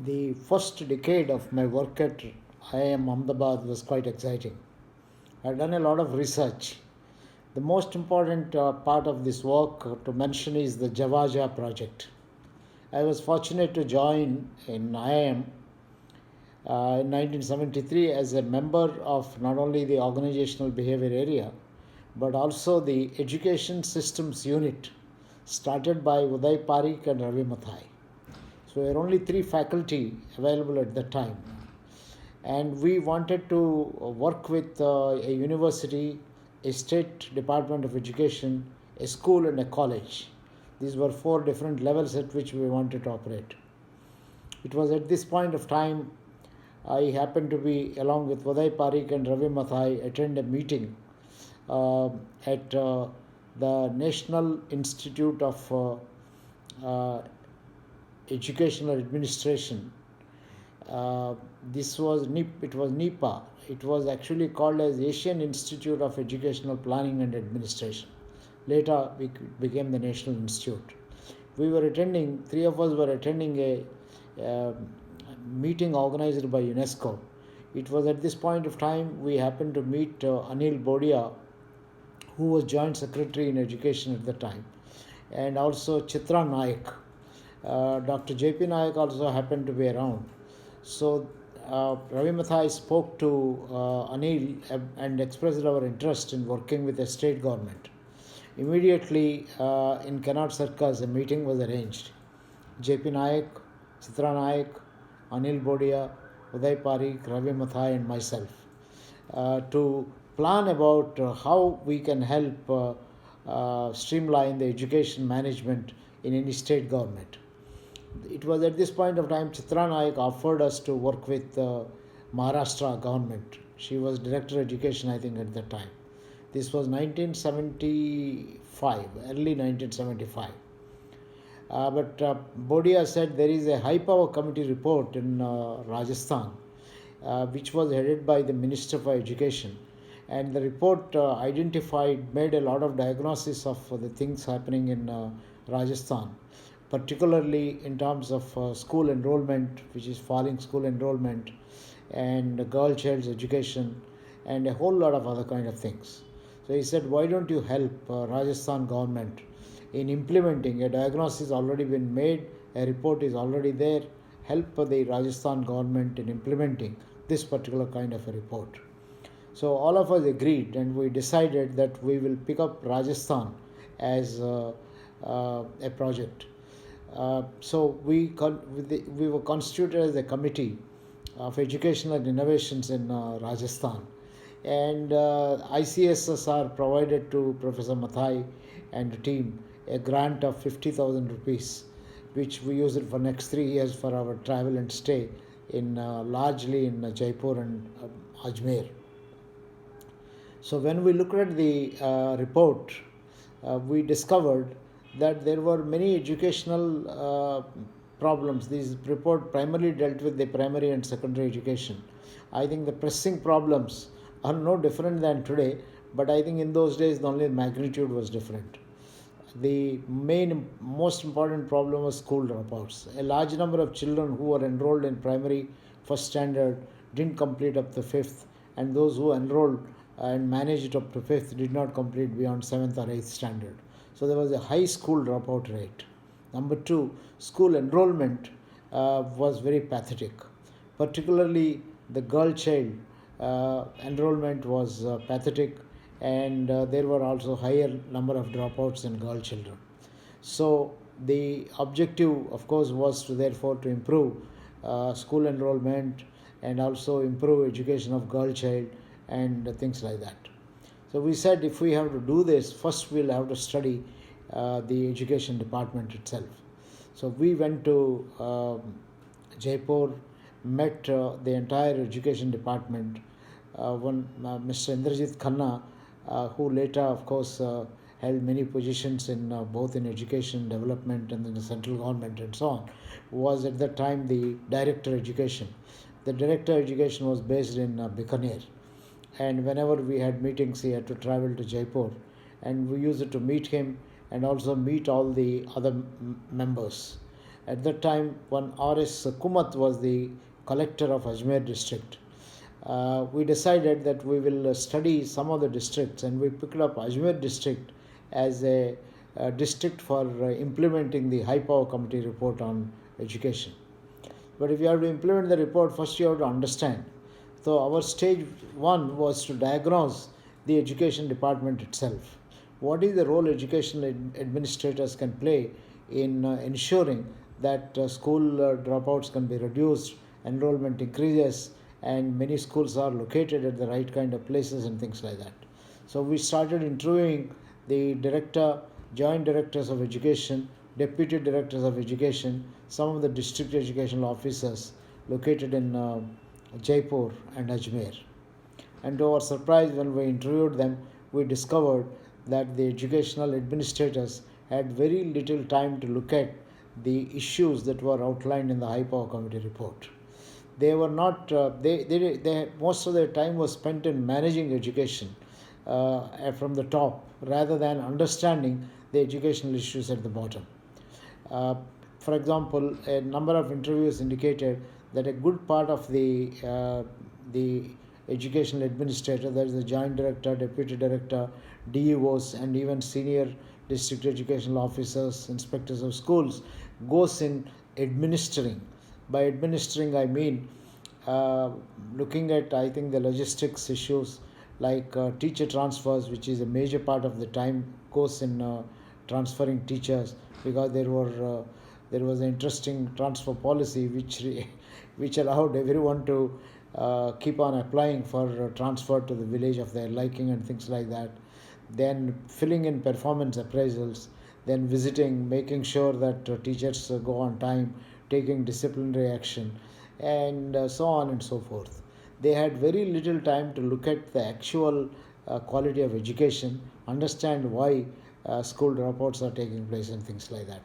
The first decade of my work at IIM Ahmedabad was quite exciting. I've done a lot of research. The most important part of this work to mention is the Jawaja project. I was fortunate to join in IIM in 1973 as a member of not only the organizational behavior area but also the education systems unit started by Uday Parikh and Ravi Mathai. So there were only three faculty available at that time. And we wanted to work with a university, a state department of education, a school, and a college. These were four different levels at which we wanted to operate. It was at this point of time I happened to be, along with Uday Parikh and Ravi Mathai, attend a meeting at the National Institute of Educational Administration. This was it was NIPA. It was actually called as Asian Institute of Educational Planning and Administration. Later, it became the National Institute. We were attending. Three of us were attending a meeting organized by UNESCO. It was at this point of time we happened to meet Anil Bodia, who was Joint Secretary in Education at the time, and also Chitra Naik. Dr. J.P. Naik also happened to be around. So Ravi Mathai spoke to Anil and expressed our interest in working with the state government. Immediately in Connaught Circus, a meeting was arranged. J.P. Naik, Chitra Naik, Anil Bodia, Uday Parikh, Ravi Mathai, and myself to plan about how we can help streamline the education management in any state government. It was at this point of time Chitra Naik offered us to work with Maharashtra government. She was Director of Education, I think, at that time. This was 1975, early 1975. But Bodia said there is a high power committee report in Rajasthan, which was headed by the Minister for Education. And the report made a lot of diagnosis of the things happening in Rajasthan, particularly in terms of school enrollment, which is falling school enrollment, and girl child's education, and a whole lot of other kind of things. So he said, why don't you help Rajasthan government in implementing? A diagnosis already been made, a report is already there. Help the Rajasthan government in implementing this particular kind of a report. So all of us agreed, and we decided that we will pick up Rajasthan as a project. So we were constituted as a committee of educational innovations in Rajasthan, and ICSSR provided to Professor Mathai and the team a grant of 50,000 rupees, which we used for next 3 years for our travel and stay in largely in Jaipur and Ajmer. So when we looked at the report, we discovered that there were many educational problems. This report primarily dealt with the primary and secondary education. I think the pressing problems are no different than today, but I think in those days the only magnitude was different. The most important problem was school dropouts. A large number of children who were enrolled in primary first standard didn't complete up to fifth, and those who enrolled and managed it up to fifth did not complete beyond seventh or eighth standard. So there was a high school dropout rate. Number two, school enrollment was very pathetic. Particularly the girl child enrollment was pathetic, and there were also higher number of dropouts in girl children. So the objective, of course, was to therefore to improve school enrollment and also improve education of girl child and things like that. So we said if we have to do this, first we'll have to study the education department itself. So we went to Jaipur, met the entire education department. Mr. Indrajit Khanna, who later, of course, held many positions in both in education development and in the central government and so on, was at that time the director of education. The director of education was based in Bikaner, and whenever we had meetings he had to travel to Jaipur, and we used to meet him and also meet all the other members. At that time, one R.S. Kumat was the collector of Ajmer district. We decided that we will study some of the districts, and we picked up Ajmer district as a district for implementing the high power committee report on education. But if you have to implement the report, first you have to understand. So our stage one was to diagnose the education department itself. What is the role education administrators can play in ensuring that school dropouts can be reduced, enrollment increases, and many schools are located at the right kind of places and things like that. So we started interviewing the director, joint directors of education, deputy directors of education, some of the district educational officers located in Jaipur and Ajmer. And to our surprise, when we interviewed them, we discovered that the educational administrators had very little time to look at the issues that were outlined in the high power committee report. They were not they most of their time was spent in managing education from the top rather than understanding the educational issues at the bottom. uh, for example, a number of interviews indicated that a good part of the educational administrator, that is the joint director, deputy director, DEOs, and even senior district educational officers, inspectors of schools, goes in administering. By administering, I mean uh, looking at, I think, the logistics issues like teacher transfers, which is a major part of the time goes in transferring teachers, because there was an interesting transfer policy which allowed everyone to keep on applying for transfer to the village of their liking and things like that. Then filling in performance appraisals, then visiting, making sure that teachers go on time, taking disciplinary action, and so on and so forth. They had very little time to look at the actual quality of education, understand why school dropouts are taking place, and things like that.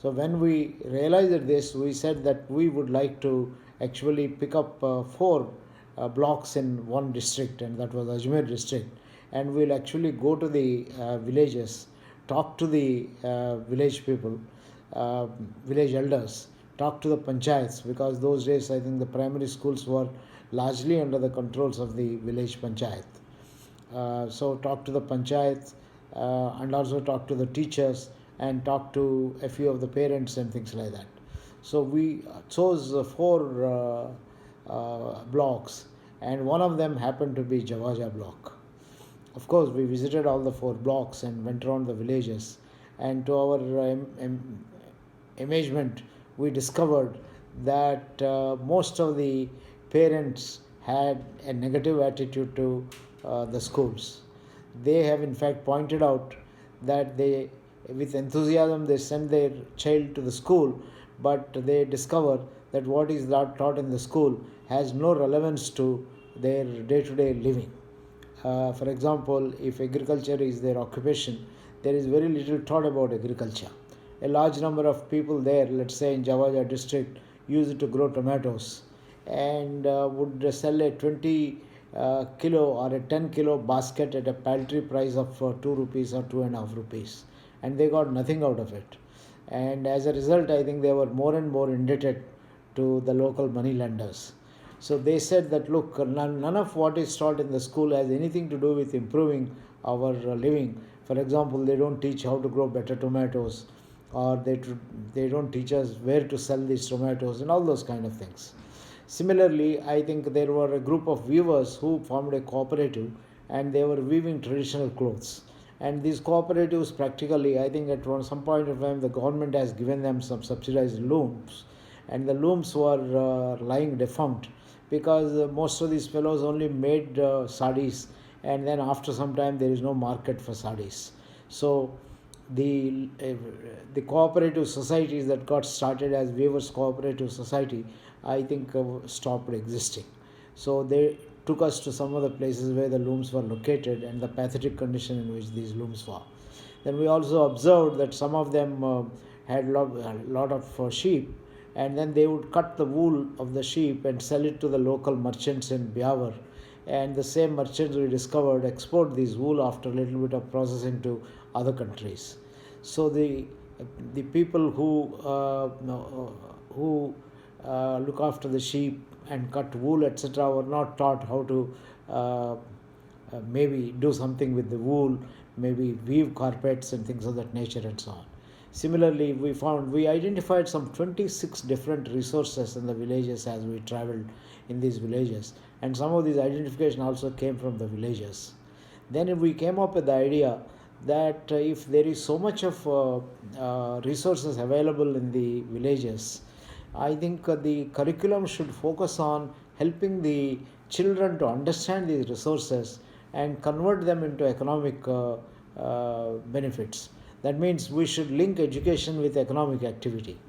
So when we realized this, we said that we would like to actually pick up four blocks in one district, and that was Ajmer district. And we'll actually go to the villages, talk to the village people, uh, village elders, talk to the panchayats, because those days I think the primary schools were largely under the controls of the village panchayat. So talk to the panchayats and also talk to the teachers and talk to a few of the parents and things like that. So we chose four blocks, and one of them happened to be Jawaja block. Of course, we visited all the four blocks and went around the villages, and to our amazement, we discovered that most of the parents had a negative attitude to the schools. They have in fact pointed out that they, with enthusiasm, they send their child to the school, but they discover that what is taught in the school has no relevance to their day-to-day living. For example, if agriculture is their occupation, there is very little thought about agriculture. A large number of people there, let's say in Jawaja district, used to grow tomatoes and would sell a 20 kilo or a 10 kilo basket at a paltry price of 2 rupees or 2.5 rupees, and they got nothing out of it. And as a result, I think they were more and more indebted to the local money lenders. So they said that, look, none of what is taught in the school has anything to do with improving our living. For example, they don't teach how to grow better tomatoes, or they don't teach us where to sell these tomatoes and all those kind of things. Similarly, I think there were a group of weavers who formed a cooperative, and they were weaving traditional clothes. And these cooperatives, practically, I think at some point of time, the government has given them some subsidized looms, and the looms were lying defunct, because most of these fellows only made sarees, and then after some time there is no market for sarees. So the cooperative societies that got started as Weavers Cooperative Society, I think stopped existing. So they took us to some of the places where the looms were located and the pathetic condition in which these looms were. Then we also observed that some of them had a lot of sheep, and then they would cut the wool of the sheep and sell it to the local merchants in Biawar. And the same merchants, we discovered, export these wool after a little bit of processing to other countries. So the the people who look after the sheep and cut wool, etc., were not taught how to maybe do something with the wool, maybe weave carpets and things of that nature and so on. Similarly, we identified some 26 different resources in the villages as we traveled in these villages, and some of these identification also came from the villagers. Then we came up with the idea that if there is so much of resources available in the villages, I think the curriculum should focus on helping the children to understand these resources and convert them into economic benefits. That means we should link education with economic activity.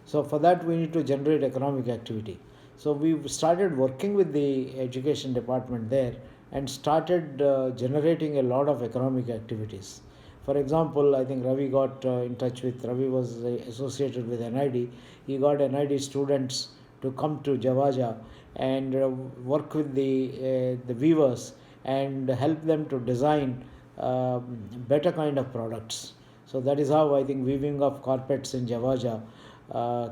So for that we need to generate economic activity. So we started working with the education department there and started generating a lot of economic activities. For example, I think Ravi got in touch with, Ravi was associated with NID. He got NID students to come to Jawaja and work with the weavers and help them to design better kind of products. So that is how I think weaving of carpets in Jawaja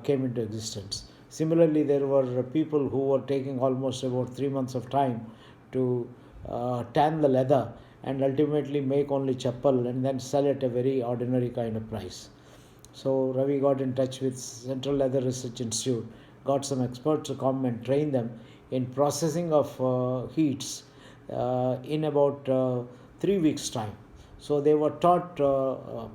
came into existence. Similarly, there were people who were taking almost about 3 months of time to tan the leather and ultimately make only chappal and then sell at a very ordinary kind of price. So Ravi got in touch with Central Leather Research Institute, got some experts to come and train them in processing of heats in about 3 weeks' time. So they were taught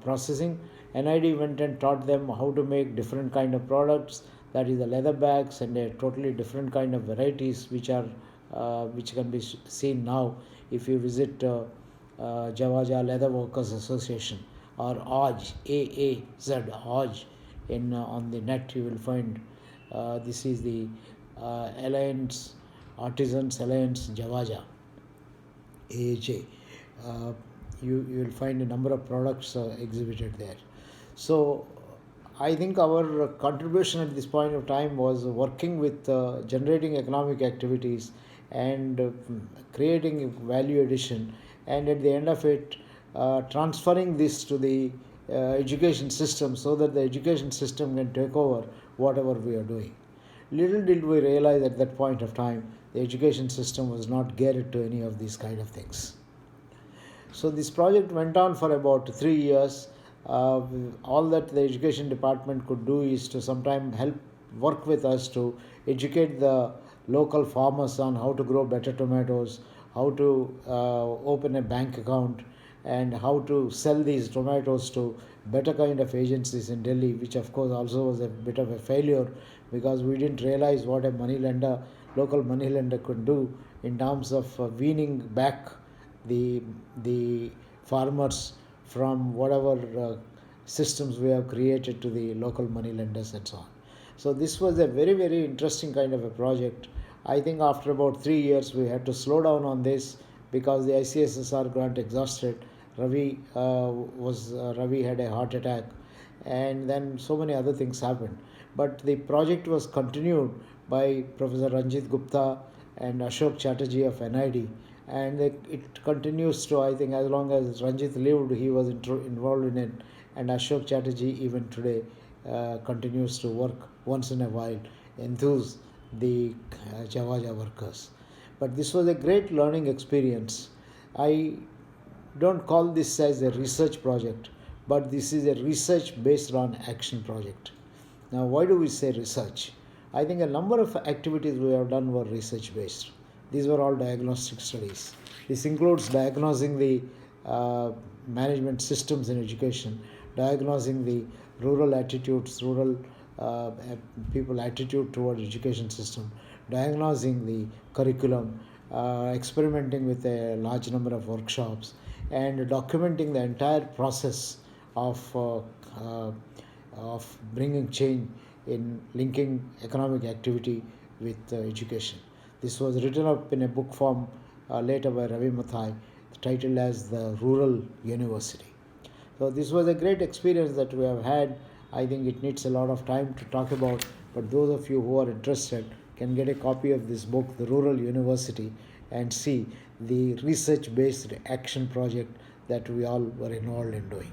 processing. NID went and taught them how to make different kind of products, that is the leather bags and a totally different kind of varieties which can be seen now if you visit Jawaja Leather Workers Association or AAZ, AAZ on the net. You will find this is the Alliance Artisans Alliance Jawaja, AAJ. You will find a number of products exhibited there. So I think our contribution at this point of time was working with generating economic activities and creating value addition, and at the end of it transferring this to the education system so that the education system can take over whatever we are doing. Little did we realize at that point of time the education system was not geared to any of these kind of things. So this project went on for about 3 years. All that the education department could do is to sometimes help work with us to educate the local farmers on how to grow better tomatoes, how to open a bank account, and how to sell these tomatoes to better kind of agencies in Delhi, which of course also was a bit of a failure because we didn't realize what a local money lender could do in terms of weaning back the farmers from whatever systems we have created to the local money lenders and so on. So this was a very, very interesting kind of a project. I think after about 3 years we had to slow down on this because the ICSSR grant exhausted. Ravi had a heart attack, and then so many other things happened. But the project was continued by Professor Ranjit Gupta and Ashok Chatterjee of NID, and it continues to, I think, as long as Ranjit lived, he was involved in it, and Ashok Chatterjee even today continues to work once in a while, enthuse the Jawaja workers. But this was a great learning experience. I don't call this as a research project, but this is a research based on action project. Now, why do we say research? I think a number of activities we have done were research based. These were all diagnostic studies. This includes diagnosing the management systems in education, diagnosing the rural attitudes, rural people attitude toward education system, diagnosing the curriculum, experimenting with a large number of workshops, and documenting the entire process of bringing change in linking economic activity with education. This was written up in a book form later by Ravi Mathai, titled as The Rural University. So this was a great experience that we have had. I think it needs a lot of time to talk about, but those of you who are interested can get a copy of this book, The Rural University, and see the research-based action project that we all were involved in doing.